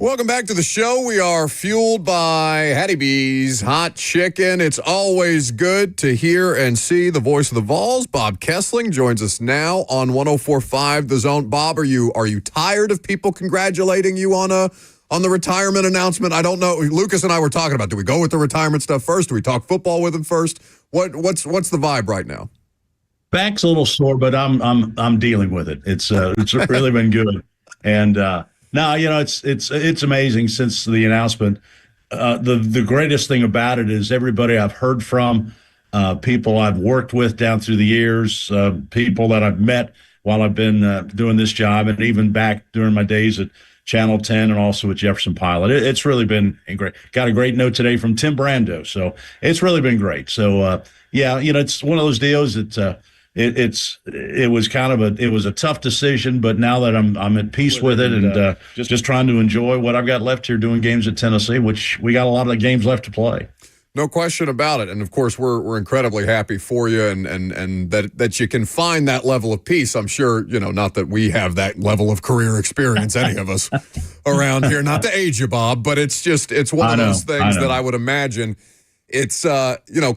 Welcome back to the show. We are fueled by Hattie B's Hot Chicken. It's always good to hear and see the voice of the Vols. Bob Kesling joins us now on 104.5 The Zone. Bob, are you tired of people congratulating you on the retirement announcement? I don't know. Lucas and I were talking about, do we go with the retirement stuff first? Do we talk football with him first? What's the vibe right now? Back's a little sore, but I'm dealing with it. It's really been good. And no, it's amazing since the announcement. The greatest thing about it is everybody I've heard from, people I've worked with down through the years, people that I've met while I've been doing this job, and even back during my days at Channel 10 and also at Jefferson Pilot. It's really been great. Got a great note today from Tim Brando, so it's really been great. So it's one of those deals that it was a tough decision, but now that I'm at peace with it and just trying to enjoy what I've got left here doing games at Tennessee, which we got a lot of the games left to play. No question about it. And of course, we're incredibly happy for you and that you can find that level of peace. I'm sure, not that we have that level of career experience, any of us around here, not to age you, Bob, but it's one of those things that I would imagine it's,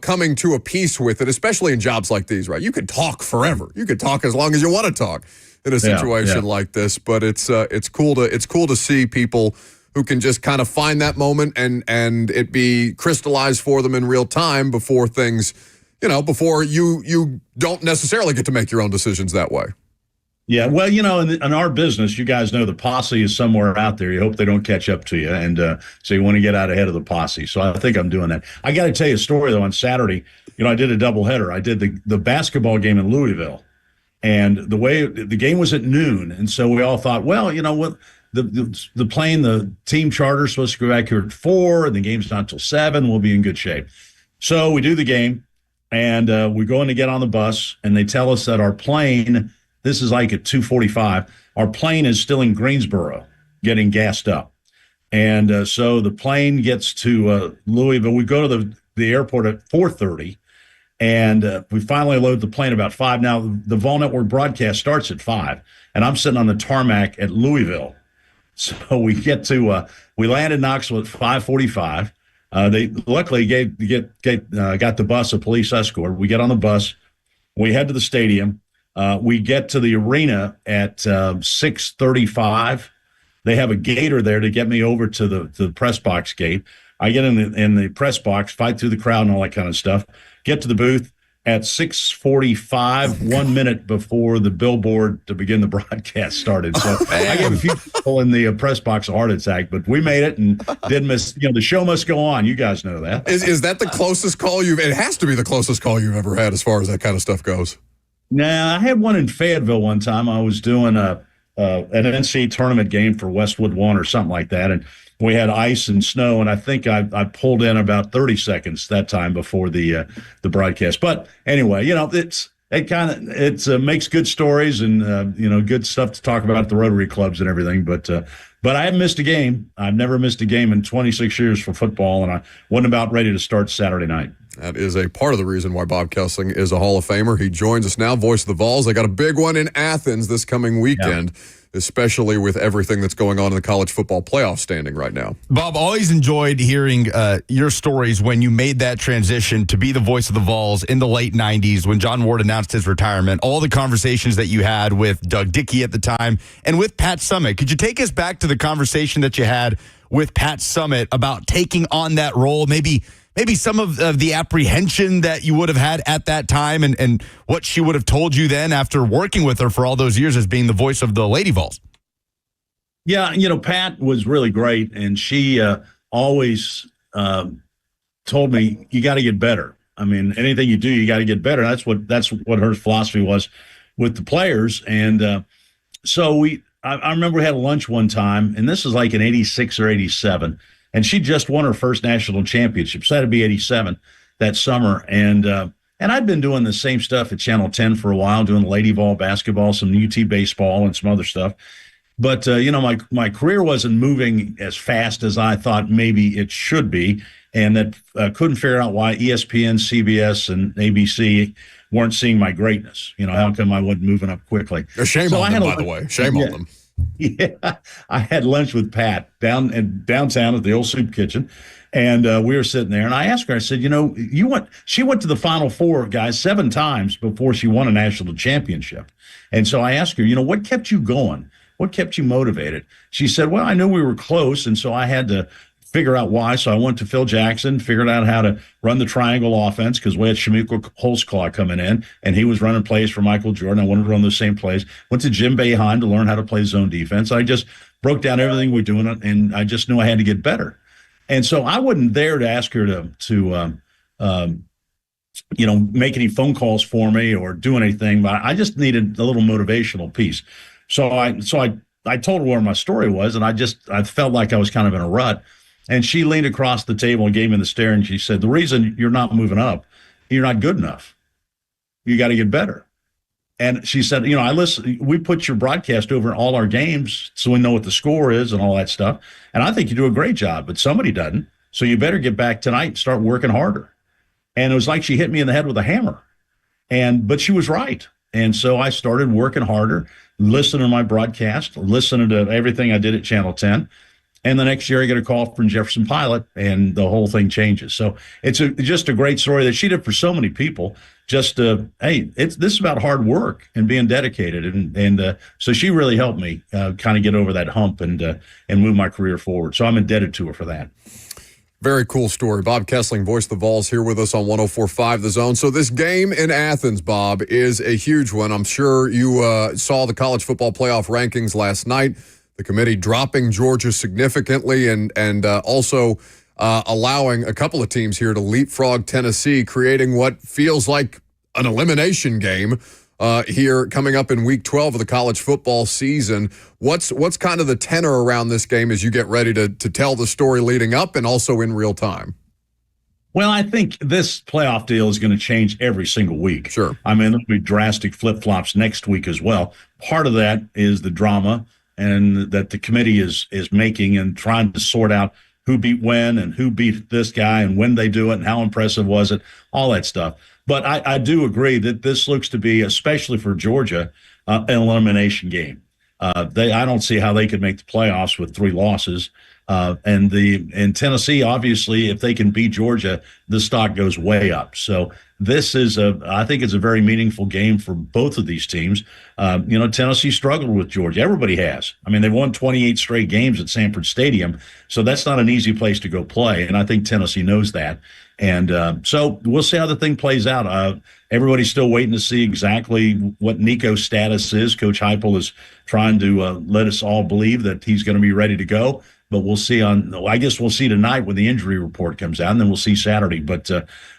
coming to a peace with it, especially in jobs like these, right? You could talk forever. You could talk as long as you want to talk in a situation like this, but it's cool to see people who can just kind of find that moment and it be crystallized for them in real time before things, before you don't necessarily get to make your own decisions that way. Yeah, well, in our business, you guys know the posse is somewhere out there. You hope they don't catch up to you, and so you want to get out ahead of the posse. So I think I'm doing that. I got to tell you a story, though. On Saturday, I did a doubleheader. I did the basketball game in Louisville, and the way the game was at noon, and so we all thought, well, what the team charter is supposed to go back here at 4, and the game's not until 7. We'll be in good shape. So we do the game, and we go in to get on the bus, and they tell us that our plane. This is like at 2:45. Our plane is still in Greensboro getting gassed up. And so the plane gets to Louisville. We go to the airport at 4:30, and we finally load the plane about 5. Now, the Vol Network broadcast starts at 5, and I'm sitting on the tarmac at Louisville. So we get to we land in Knoxville at 5:45. They luckily got the bus a police escort. We get on the bus. We head to the stadium. We get to the arena at 6:35. They have a gator there to get me over to the press box gate. I get in the press box, fight through the crowd and all that kind of stuff. Get to the booth at 6:45, 1 minute before the billboard to begin the broadcast started. So I gave a few people in the press box a heart attack, but we made it and didn't miss. The show must go on. You guys know that. Is that the closest call it has to be the closest call you've ever had as far as that kind of stuff goes? Nah, I had one in Fayetteville one time. I was doing an NCAA tournament game for Westwood 1 or something like that, and we had ice and snow, and I think I pulled in about 30 seconds that time before the broadcast. But anyway, it makes good stories and good stuff to talk about at the Rotary clubs and everything. But I haven't missed a game. I've never missed a game in 26 years for football, and I wasn't about ready to start Saturday night. That is a part of the reason why Bob Kesling is a Hall of Famer. He joins us now, voice of the Vols. They got a big one in Athens this coming weekend, especially with everything that's going on in the college football playoff standing right now. Bob, always enjoyed hearing your stories when you made that transition to be the voice of the Vols in the late 90s when John Ward announced his retirement, all the conversations that you had with Doug Dickey at the time and with Pat Summitt. Could you take us back to the conversation that you had with Pat Summitt about taking on that role, maybe some of the apprehension that you would have had at that time and what she would have told you then after working with her for all those years as being the voice of the Lady Vols? Yeah, Pat was really great, and she always told me, you got to get better. I mean, anything you do, you got to get better. That's what her philosophy was with the players. And so I remember we had lunch one time, and this was like in 86 or 87, and she just won her first national championship. So that'd be 87 that summer. And I'd been doing the same stuff at Channel 10 for a while, doing Lady Vol basketball, some UT baseball, and some other stuff. But, my career wasn't moving as fast as I thought maybe it should be, and that couldn't figure out why ESPN, CBS, and ABC weren't seeing my greatness. How come I wasn't moving up quickly? Shame on them, by the way. Shame on them. Yeah, I had lunch with Pat downtown at the old soup kitchen, and we were sitting there. And I asked her, I said, she went to the Final Four, guys, 7 times before she won a national championship. And so I asked her, what kept you going? What kept you motivated? She said, well, I knew we were close, and so I had to figure out why. So I went to Phil Jackson, figured out how to run the triangle offense because we had Shamika Holtzclaw coming in, and he was running plays for Michael Jordan. I wanted to run those same plays. Went to Jim Boeheim to learn how to play zone defense. I just broke down everything we're doing, and I just knew I had to get better. And so I wasn't there to ask her to make any phone calls for me or do anything, but I just needed a little motivational piece. So I told her where my story was, and I felt like I was kind of in a rut. And she leaned across the table and gave me the stare, and she said, the reason you're not moving up, you're not good enough. You got to get better. And she said, we put your broadcast over in all our games so we know what the score is and all that stuff. And I think you do a great job, but somebody doesn't. So you better get back tonight and start working harder. And it was like she hit me in the head with a hammer. But she was right. And so I started working harder, listening to my broadcast, listening to everything I did at Channel 10. And the next year I get a call from Jefferson Pilot, and the whole thing changes. So it's just a great story that she did for so many people. This is about hard work and being dedicated. And so she really helped me kind of get over that hump and move my career forward. So I'm indebted to her for that. Very cool story. Bob Kesling, voice of the Vols, here with us on 104.5 The Zone. So this game in Athens, Bob, is a huge one. I'm sure you saw the college football playoff rankings last night. The committee dropping Georgia significantly and also allowing a couple of teams here to leapfrog Tennessee, creating what feels like an elimination game here coming up in Week 12 of the college football season. What's kind of the tenor around this game as you get ready to tell the story leading up and also in real time? Well, I think this playoff deal is going to change every single week. Sure. I mean, there'll be drastic flip-flops next week as well. Part of that is the drama and that the committee is making and trying to sort out who beat when and who beat this guy and when they do it and how impressive was it, all that stuff. But I do agree that this looks to be, especially for Georgia, an elimination game. I don't see how they could make the playoffs with 3 losses. And Tennessee, obviously, if they can beat Georgia, the stock goes way up. So I think it's a very meaningful game for both of these teams. Tennessee struggled with Georgia. Everybody has. I mean, they've won 28 straight games at Sanford Stadium, so that's not an easy place to go play. And I think Tennessee knows that. And so we'll see how the thing plays out. Everybody's still waiting to see exactly what Nico's status is. Coach Heupel is trying to let us all believe that he's going to be ready to go. But we'll see I guess we'll see tonight when the injury report comes out, and then we'll see Saturday. But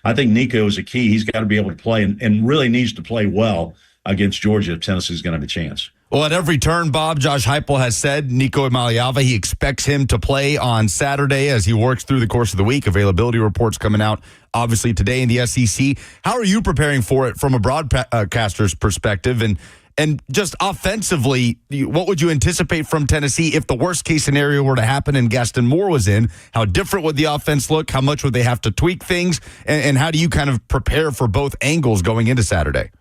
I think Nico is a key. He's got to be able to play and really needs to play well against Georgia if Tennessee's going to have a chance. Well, at every turn, Bob, Josh Heupel has said Nico Imaliava, he expects him to play on Saturday as he works through the course of the week. Availability reports coming out, obviously, today in the SEC. How are you preparing for it from a broadcaster's perspective? And just offensively, what would you anticipate from Tennessee if the worst-case scenario were to happen and Gaston Moore was in? How different would the offense look? How much would they have to tweak things? And how do you kind of prepare for both angles going into Saturday?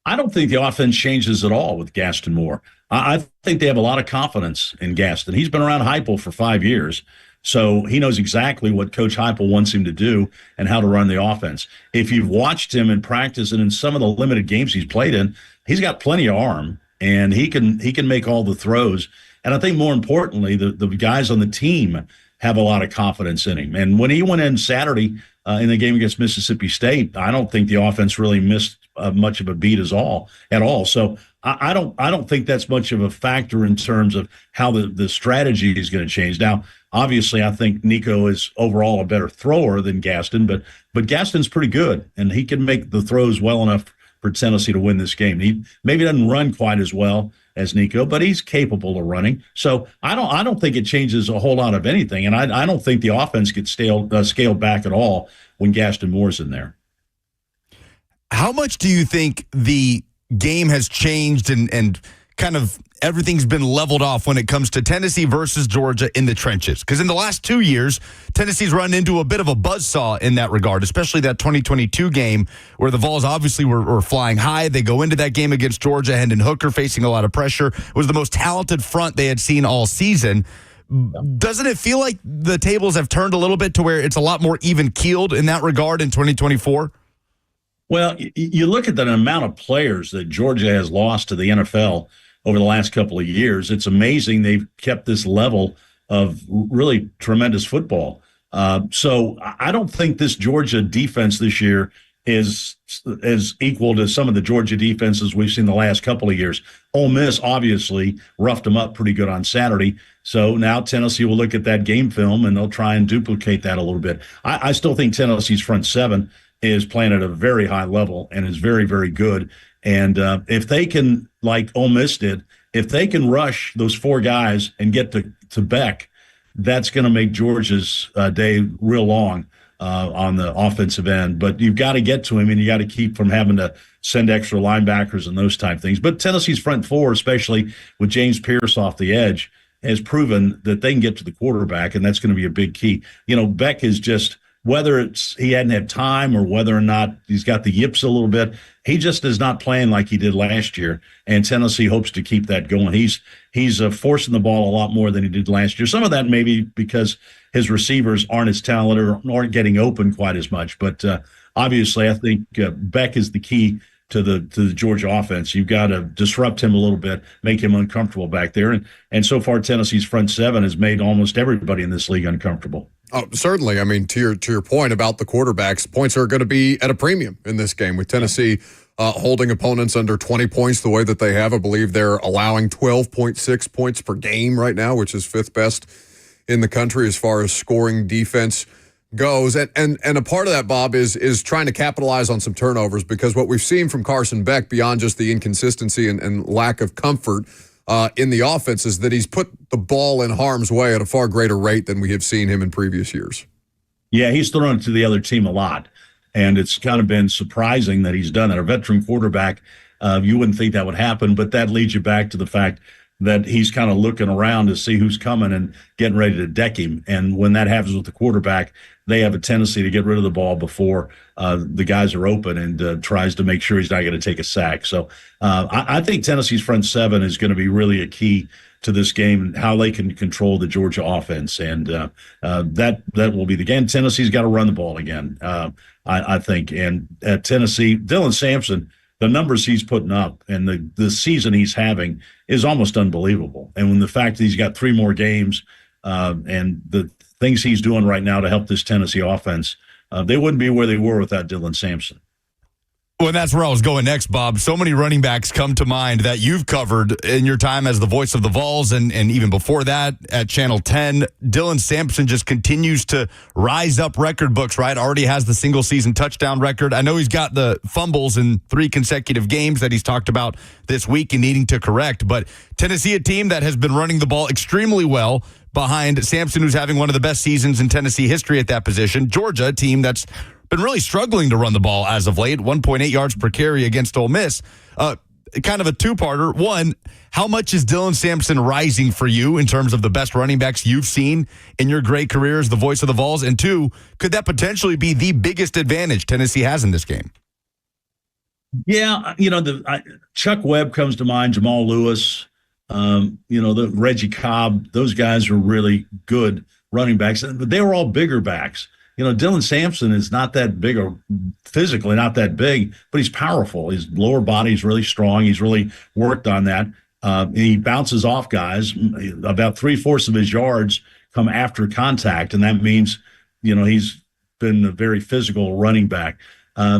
I don't think the offense changes at all with Gaston Moore. I think they have a lot of confidence in Gaston. He's been around Heupel for 5 years, so he knows exactly what Coach Heupel wants him to do and how to run the offense. If you've watched him in practice and in some of the limited games he's played in, he's got plenty of arm, and he can make all the throws. And I think more importantly, the guys on the team have a lot of confidence in him. And when he went in Saturday in the game against Mississippi State, I don't think the offense really missed much of a beat at all. So I don't think that's much of a factor in terms of how the strategy is going to change. Now, obviously, I think Nico is overall a better thrower than Gaston, but Gaston's pretty good, and he can make the throws well enough for Tennessee to win this game. He maybe doesn't run quite as well as Nico, but he's capable of running. So I don't think it changes a whole lot of anything, and I don't think the offense gets scaled back at all when Gaston Moore's in there. How much do you think the game has changed and kind of everything's been leveled off when it comes to Tennessee versus Georgia in the trenches. Because in the last 2 years, Tennessee's run into a bit of a buzzsaw in that regard, especially that 2022 game where the Vols obviously were flying high. They go into that game against Georgia, Hendon Hooker facing a lot of pressure. It was the most talented front they had seen all season. Doesn't it feel like the tables have turned a little bit to where it's a lot more even-keeled in that regard in 2024? Well, you look at the amount of players that Georgia has lost to the NFL over the last couple of years. It's amazing they've kept this level of really tremendous football. So I don't think this Georgia defense this year is equal to some of the Georgia defenses we've seen the last couple of years. Ole Miss obviously roughed them up pretty good on Saturday. So now Tennessee will look at that game film and they'll try and duplicate that a little bit. I still think Tennessee's front seven is playing at a very high level and is very, very good. And if they can, like Ole Miss did, if they can rush those four guys and get to Beck, that's going to make Georgia's day real long on the offensive end. But you've got to get to him, and you got to keep from having to send extra linebackers and those type things. But Tennessee's front four, especially with James Pierce off the edge, has proven that they can get to the quarterback, and that's going to be a big key. You know, Beck is just, whether it's he hadn't had time or whether or not he's got the yips a little bit, he just is not playing like he did last year, and Tennessee hopes to keep that going. He's forcing the ball a lot more than he did last year. Some of that maybe because his receivers aren't as talented or aren't getting open quite as much. But obviously, I think Beck is the key to the Georgia offense. You've got to disrupt him a little bit, make him uncomfortable back there. And so far, Tennessee's front seven has made almost everybody in this league uncomfortable. Oh, certainly. I mean, to your point about the quarterbacks, points are going to be at a premium in this game with Tennessee holding opponents under 20 points the way that they have. I believe they're allowing 12.6 points per game right now, which is fifth best in the country as far as scoring defense goes. And a part of that, Bob, is trying to capitalize on some turnovers, because what we've seen from Carson Beck, beyond just the inconsistency and lack of comfort in the offense, is that he's put the ball in harm's way at a far greater rate than we have seen him in previous years. Yeah, he's thrown it to the other team a lot, and it's kind of been surprising that he's done it. A veteran quarterback, you wouldn't think that would happen, but that leads you back to the fact that he's kind of looking around to see who's coming and getting ready to deck him. And when that happens with the quarterback, they have a tendency to get rid of the ball before the guys are open, and tries to make sure he's not going to take a sack. So I think Tennessee's front seven is going to be really a key to this game and how they can control the Georgia offense. And that will be the game. Tennessee's got to run the ball again, I think. And at Tennessee, Dylan Sampson, the numbers he's putting up and the season he's having is almost unbelievable. And when the fact that he's got 3 more games and the things he's doing right now to help this Tennessee offense, they wouldn't be where they were without Dylan Sampson. Well, that's where I was going next, Bob. So many running backs come to mind that you've covered in your time as the voice of the Vols, and even before that at Channel 10. Dylan Sampson just continues to rise up record books, right? Already has the single-season touchdown record. I know he's got the fumbles in 3 consecutive games that he's talked about this week and needing to correct. But Tennessee, a team that has been running the ball extremely well behind Sampson, who's having one of the best seasons in Tennessee history at that position. Georgia, a team that's been really struggling to run the ball as of late, 1.8 yards per carry against Ole Miss. Kind of a two-parter. One, how much is Dylan Sampson rising for you in terms of the best running backs you've seen in your great career as the voice of the Vols? And two, could that potentially be the biggest advantage Tennessee has in this game? Yeah, Chuck Webb comes to mind, Jamal Lewis, the Reggie Cobb. Those guys are really good running backs, but they were all bigger backs. Dylan Sampson is not that big, or physically not that big, but he's powerful. His lower body is really strong. He's really worked on that. He bounces off guys. About 3/4 of his yards come after contact, and that means, he's been a very physical running back.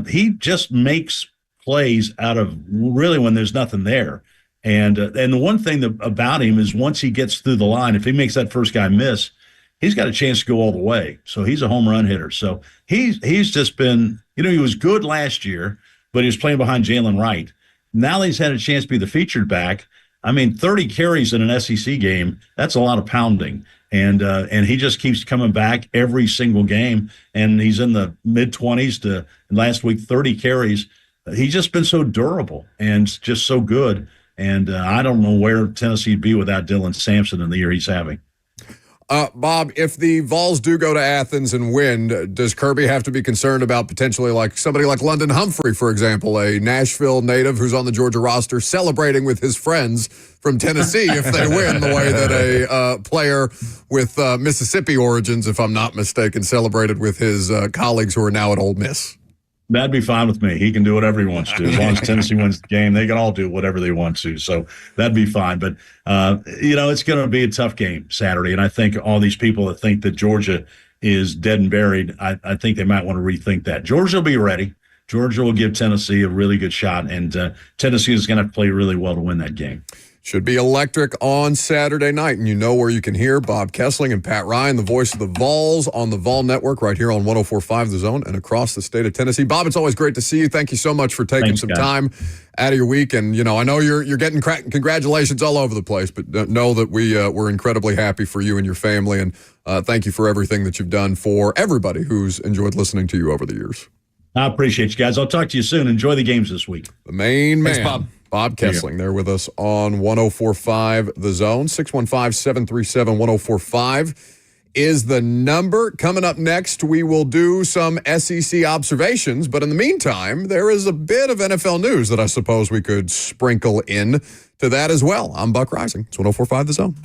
He just makes plays out of really when there's nothing there. And the one thing about him is once he gets through the line, if he makes that first guy miss, he's got a chance to go all the way. So he's a home run hitter. So he's just been, he was good last year, but he was playing behind Jalen Wright. Now he's had a chance to be the featured back. 30 carries in an SEC game, that's a lot of pounding. And he just keeps coming back every single game. And he's in the mid-20s to last week, 30 carries. He's just been so durable and just so good. And I don't know where Tennessee'd be without Dylan Sampson in the year he's having. Bob, if the Vols do go to Athens and win, does Kirby have to be concerned about potentially like somebody like London Humphrey, for example, a Nashville native who's on the Georgia roster, celebrating with his friends from Tennessee if they win the way that a player with Mississippi origins, if I'm not mistaken, celebrated with his colleagues who are now at Ole Miss? That'd be fine with me. He can do whatever he wants to. As long as Tennessee wins the game, they can all do whatever they want to. So that'd be fine. But, it's going to be a tough game Saturday. And I think all these people that think that Georgia is dead and buried, I think they might want to rethink that. Georgia will be ready. Georgia will give Tennessee a really good shot. And Tennessee is going to play really well to win that game. Should be electric on Saturday night, and you know where you can hear Bob Kesling and Pat Ryan, the voice of the Vols, on the Vol Network right here on 104.5 The Zone and across the state of Tennessee. Bob, it's always great to see you. Thank you so much for taking some time out of your week. And, I know you're getting congratulations all over the place, but know that we're incredibly happy for you and your family, and thank you for everything that you've done for everybody who's enjoyed listening to you over the years. I appreciate you guys. I'll talk to you soon. Enjoy the games this week. The main man. Thanks, Bob. Bob Kesling there with us on 104.5 The Zone. 615-737-1045 is the number. Coming up next, we will do some SEC observations. But in the meantime, there is a bit of NFL news that I suppose we could sprinkle in to that as well. I'm Buck Reising. It's 104.5 The Zone.